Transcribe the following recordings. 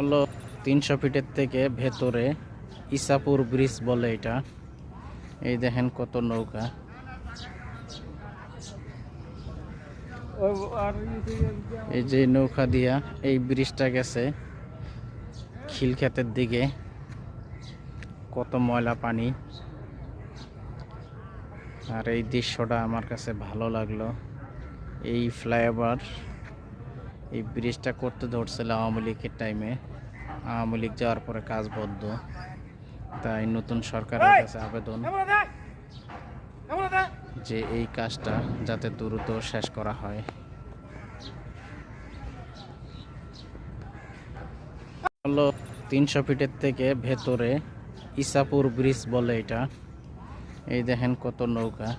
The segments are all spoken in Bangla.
হলো 300 ফিটের থেকে ভেতরে ইসাপুর ব্রিজ বলে এটা। এই দেখেন কত নৌকা। এই যে নৌকা দিয়া এই ব্রিজটা গেছে খিলক্ষেতের দিকে। কত ময়লা পানি, আর এই দৃশ্যটা আমার কাছে ভালো লাগলো। এই ফ্লাইওভার, এই ব্রিজটা করতে ধরছিল আওয়ামী লীগের টাইমে। আওয়ামী লীগ যাওয়ার পরে কাজ বন্ধ, তাই নতুন সরকারের কাছে আবেদন যে এই কাজটা যাতে দ্রুত শেষ করা হয়। হলো 300 ফিটের থেকে ভেতরে ইসাপুর ব্রিজ বলে এটা। এই দেখেন কত নৌকা।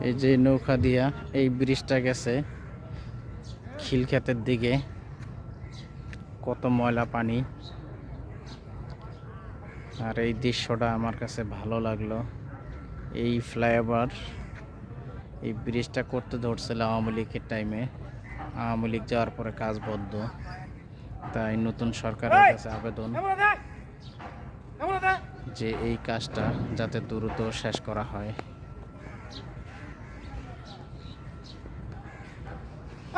এই যে নৌকা দিয়া এই ব্রিজটা গেছে খিলক্ষেতের দিকে। কত ময়লা পানি, আর এই দৃশ্যটা আমার কাছে ভালো লাগলো। এই ফ্লাইওভার, এই ব্রিজটা করতে ধরছিল আওয়ামী লীগের টাইমে। আওয়ামী লীগ যাওয়ার পরে কাজ বন্ধ, তাই নতুন সরকারের কাছে আবেদন যে এই কাজটা যাতে দ্রুত শেষ করা হয়।